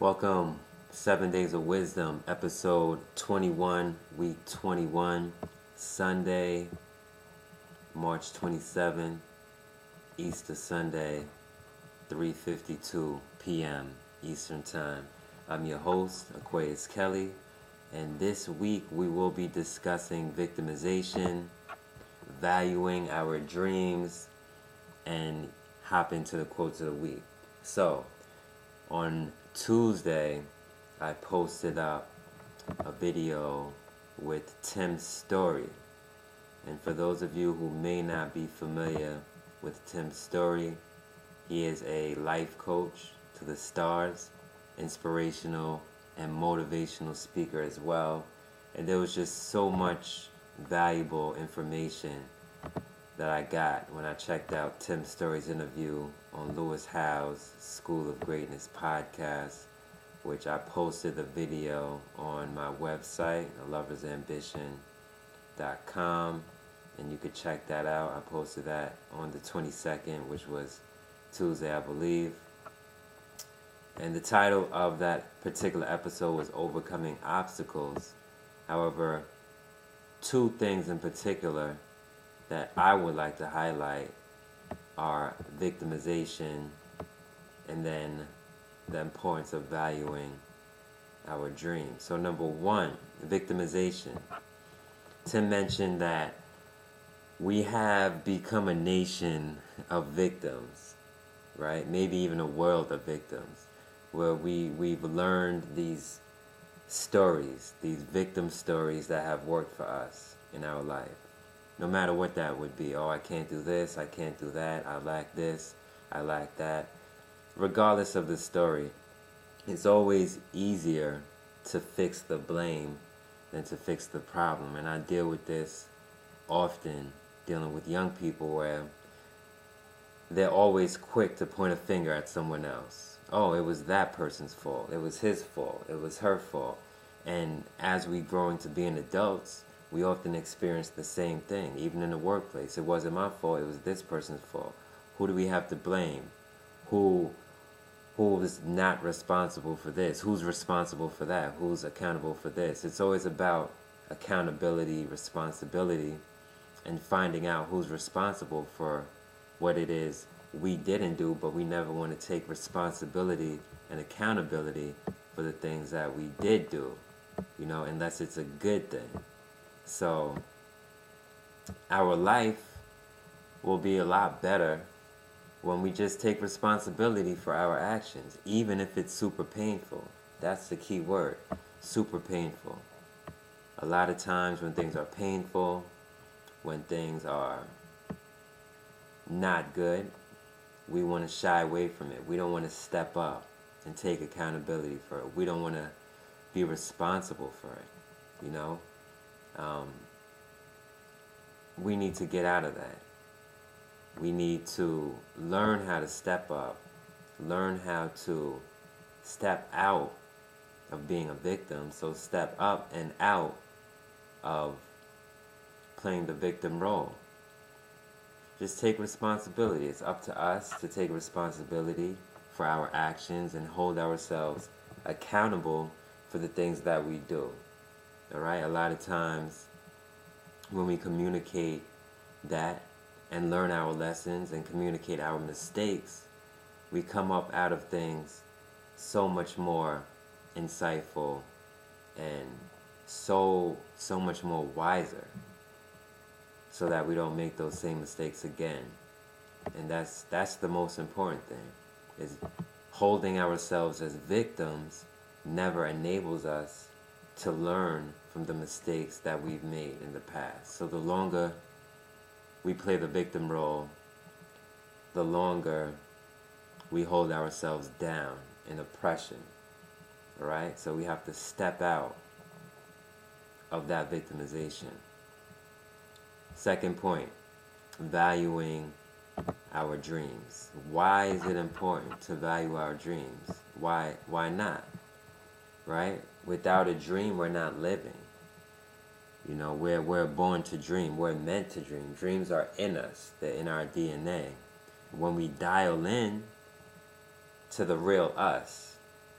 Welcome, 7 Days of Wisdom, episode 21, week 21, Sunday, March 27, Easter Sunday, 3:52 p.m. Eastern Time. I'm your host, Aquaus Kelley, and this week we will be discussing victimization, valuing our dreams, and hop into the quotes of the week. So, on Tuesday, I posted up a video with Tim's story. And for those of you who may not be familiar with Tim's story, he is a life coach to the stars, inspirational and motivational speaker as well. And there was just so much valuable information that I got when I checked out Tim Story's interview on Lewis Howe's School of Greatness podcast, which I posted the video on my website, loversambition.com, and you could check that out. I posted that on the 22nd, which was Tuesday, I believe. And the title of that particular episode was Overcoming Obstacles. However, two things in particular that I would like to highlight are victimization and then the importance of valuing our dreams. So number one, victimization. Tim mentioned that we have become a nation of victims, right? Maybe even a world of victims, where we've learned these stories, these victim stories that have worked for us in our life. No matter what that would be. Oh, I can't do this, I can't do that, I lack this, I lack that. Regardless of the story, it's always easier to fix the blame than to fix the problem. And I deal with this often, dealing with young people where they're always quick to point a finger at someone else. Oh, it was that person's fault, it was his fault, it was her fault. And as we grow into being adults, we often experience the same thing, even in the workplace. It wasn't my fault, it was this person's fault. Who do we have to blame? Who is not responsible for this? Who's responsible for that? Who's accountable for this? It's always about accountability, responsibility, and finding out who's responsible for what it is we didn't do, but we never want to take responsibility and accountability for the things that we did do, unless it's a good thing. So our life will be a lot better when we just take responsibility for our actions, even if it's super painful. That's the key word, super painful. A lot of times when things are painful, when things are not good, we want to shy away from it. We don't want to step up and take accountability for it. We don't want to be responsible for it, we need to get out of that. We need to learn how to step up, learn how to step out of being a victim. So step up and out of playing the victim role. Just take responsibility. It's up to us to take responsibility for our actions and hold ourselves accountable for the things that we do. All right? A lot of times when we communicate that and learn our lessons and communicate our mistakes, we come up out of things so much more insightful and so much more wiser, so that we don't make those same mistakes again. And that's the most important thing, is holding ourselves as victims never enables us to learn from the mistakes that we've made in the past. So the longer we play the victim role, the longer we hold ourselves down in oppression. All right? So we have to step out of that victimization. Second point, valuing our dreams. Why is it important to value our dreams? Why not? Right? Without a dream, we're not living. We're born to dream. We're meant to dream. Dreams are in us. They're in our DNA. When we dial in to the real us,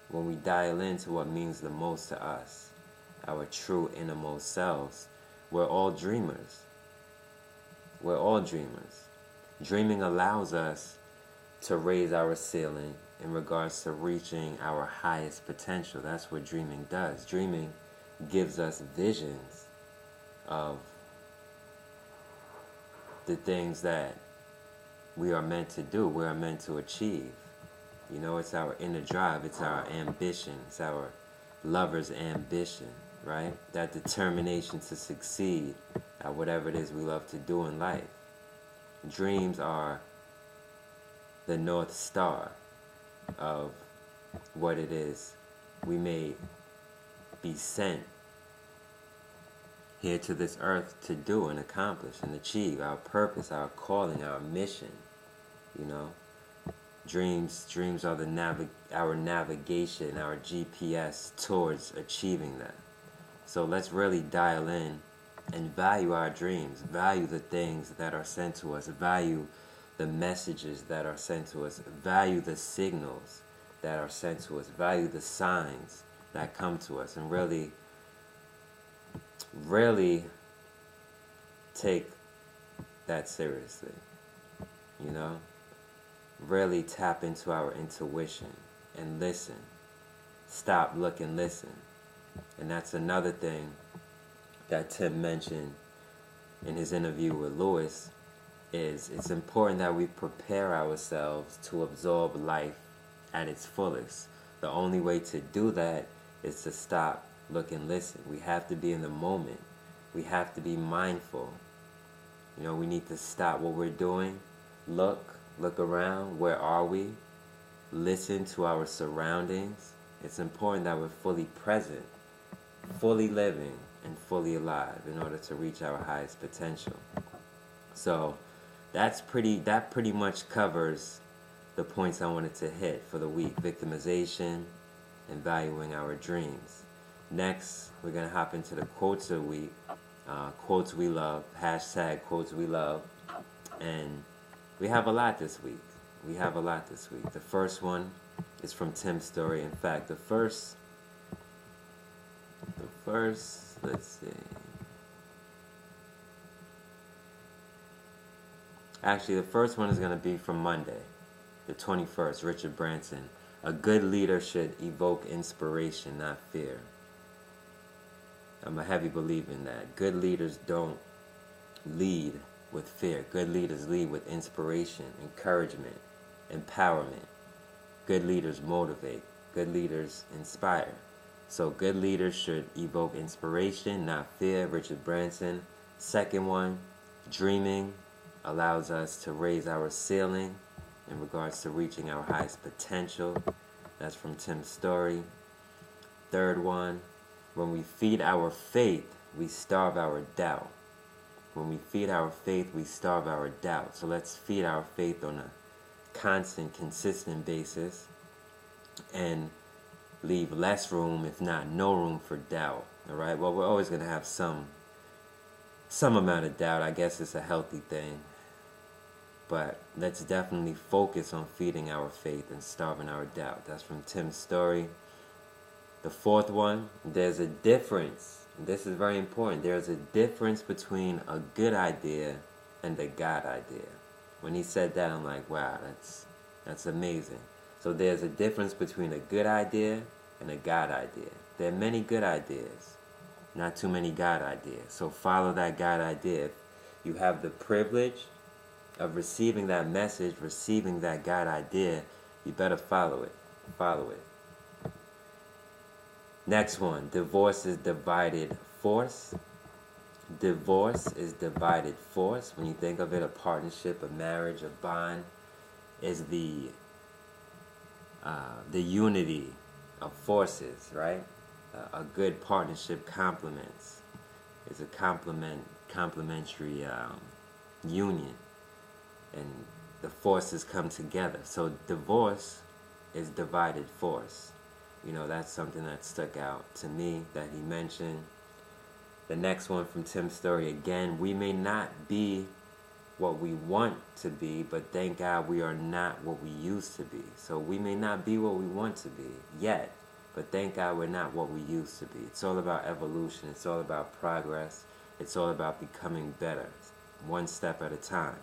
when we dial into what means the most to us, our true innermost selves, we're all dreamers. We're all dreamers. Dreaming allows us to raise our ceiling in regards to reaching our highest potential. That's what dreaming does. Dreaming gives us visions of the things that we are meant to do, we are meant to achieve. You know, it's our inner drive, it's our ambition, it's our lover's ambition, right? That determination to succeed at whatever it is we love to do in life. Dreams are the North Star of what it is we may be sent here to this earth to do and accomplish and achieve, our purpose, our calling, our mission. You know, dreams are our navigation, our GPS towards achieving that. So let's really dial in and value our dreams, value the things that are sent to us, value the messages that are sent to us, value the signals that are sent to us, value the signs that come to us, and really take that seriously. You know, really tap into our intuition and listen. Stop, look, and listen. And that's another thing that Tim mentioned in his interview with Lewis, is it's important that we prepare ourselves to absorb life at its fullest. The only way to do that is to stop, look, and listen. We have to be in the moment. We have to be mindful. You know, we need to stop what we're doing, look around, where are we? Listen to our surroundings. It's important that we're fully present, fully living, and fully alive in order to reach our highest potential. So that pretty much covers the points I wanted to hit for the week: victimization and valuing our dreams. Next, we're going to hop into the quotes of the week. Quotes we love, hashtag quotes we love. And we have a lot this week. The first one is from Tim's story. In fact, the first, let's see. Actually, the first one is going to be from Monday, the 21st, Richard Branson. A good leader should evoke inspiration, not fear. I'm a heavy believer in that. Good leaders don't lead with fear. Good leaders lead with inspiration, encouragement, empowerment. Good leaders motivate. Good leaders inspire. So good leaders should evoke inspiration, not fear. Richard Branson. Second one, dreaming allows us to raise our ceiling in regards to reaching our highest potential. That's from Tim's story. Third one, when we feed our faith, we starve our doubt. When we feed our faith, we starve our doubt. So let's feed our faith on a constant, consistent basis and leave less room, if not no room, for doubt. All right? Well, we're always going to have some amount of doubt. I guess it's a healthy thing. But let's definitely focus on feeding our faith and starving our doubt. That's from Tim's story. The fourth one, there's a difference. This is very important. There's a difference between a good idea and a God idea. When he said that, I'm like, wow, that's amazing. So there's a difference between a good idea and a God idea. There are many good ideas, not too many God ideas. So follow that God idea. If you have the privilege of receiving that message, receiving that God idea, you better follow it. Follow it. Next one, divorce is divided force. Divorce is divided force. When you think of it, a partnership, a marriage, a bond is the unity of forces, right? A good partnership complements. It's a complementary union, and the forces come together. So divorce is divided force. You know, that's something that stuck out to me that he mentioned. The next one from Tim's story, again, we may not be what we want to be, but thank God we are not what we used to be. So we may not be what we want to be yet, But thank God we're not what we used to be. It's all about evolution. It's all about progress. It's all about becoming better, one step at a time.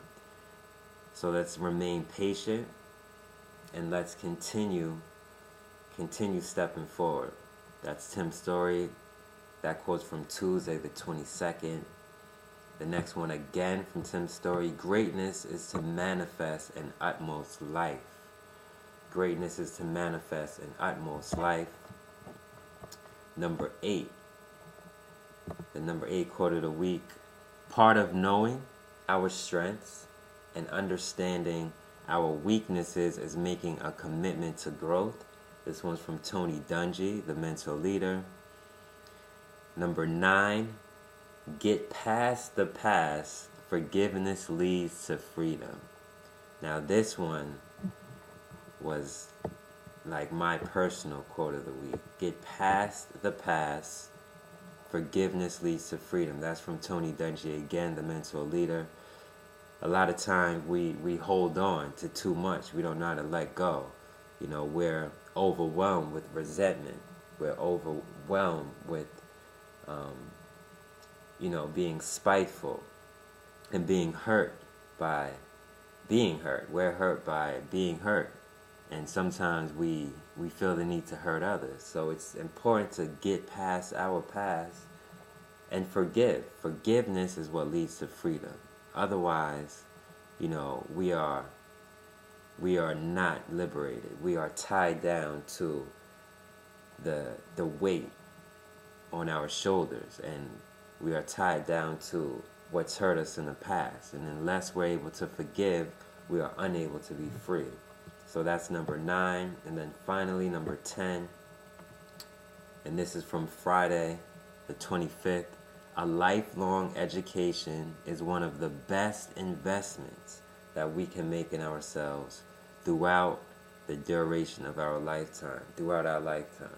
So let's remain patient, and let's continue stepping forward. That's Tim's story. That quote's from Tuesday the 22nd. The next one again from Tim's story. Greatness is to manifest in utmost life. Greatness is to manifest in utmost life. Number 8. The number 8 quote of the week. Part of knowing our strengths and understanding our weaknesses is making a commitment to growth. This one's from Tony Dungy, the mental leader. Number 9, get past the past. Forgiveness leads to freedom. Now this one was like my personal quote of the week. Get past the past. Forgiveness leads to freedom. That's from Tony Dungy again, the mental leader. A lot of times we hold on to too much. We don't know how to let go. You know, we're overwhelmed with resentment. We're overwhelmed with, being spiteful and being hurt by being hurt. We're hurt by being hurt. And sometimes we feel the need to hurt others. So it's important to get past our past and forgive. Forgiveness is what leads to freedom. Otherwise, we are not liberated. We are tied down to the weight on our shoulders, and we are tied down to what's hurt us in the past. And unless we're able to forgive, we are unable to be free. So that's number 9. And then finally, number 10. And this is from Friday, the 25th. A lifelong education is one of the best investments that we can make in ourselves throughout the duration of our lifetime, throughout our lifetime.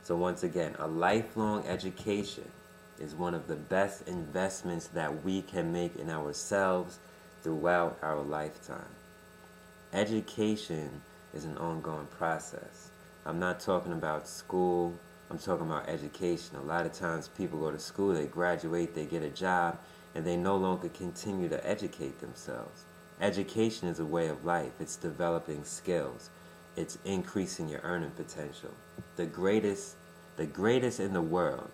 So once again, a lifelong education is one of the best investments that we can make in ourselves throughout our lifetime. Education is an ongoing process. I'm not talking about school. I'm talking about education. A lot of times people go to school, they graduate, they get a job, and they no longer continue to educate themselves. Education is a way of life. It's developing skills. It's increasing your earning potential. The greatest in the world,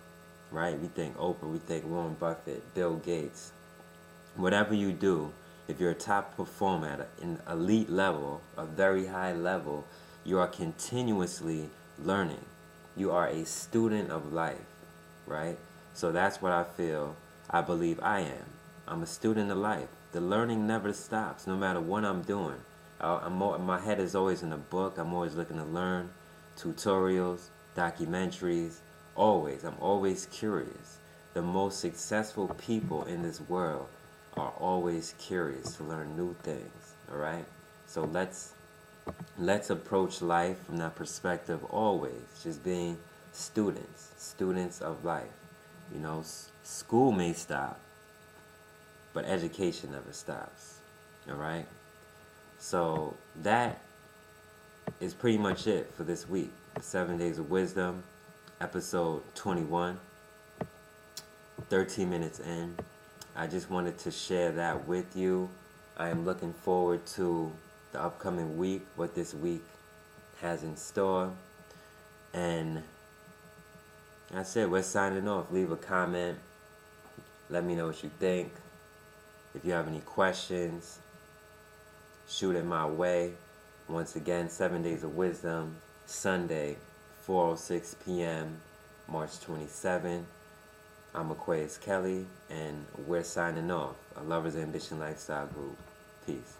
right? We think Oprah, we think Warren Buffett, Bill Gates. Whatever you do, if you're a top performer at an elite level, a very high level, you are continuously learning. You are a student of life, right? So that's what I believe I am. I'm a student of life. The learning never stops, no matter what I'm doing. My head is always in a book. I'm always looking to learn, tutorials, documentaries, always. I'm always curious. The most successful people in this world are always curious to learn new things, all right? So let's approach life from that perspective always, just being students of life. School may stop, but education never stops, all right? So that is pretty much it for this week. 7 Days of Wisdom, episode 21, 13 minutes in. I just wanted to share that with you. I am looking forward to the upcoming week, what this week has in store. And that's it. We're signing off. Leave a comment. Let me know what you think. If you have any questions, shoot it my way. Once again, 7 Days of Wisdom, Sunday, 4:06 p.m., March 27. I'm Aquaus Kelley, and we're signing off. A Lover's Ambition Lifestyle Group. Peace.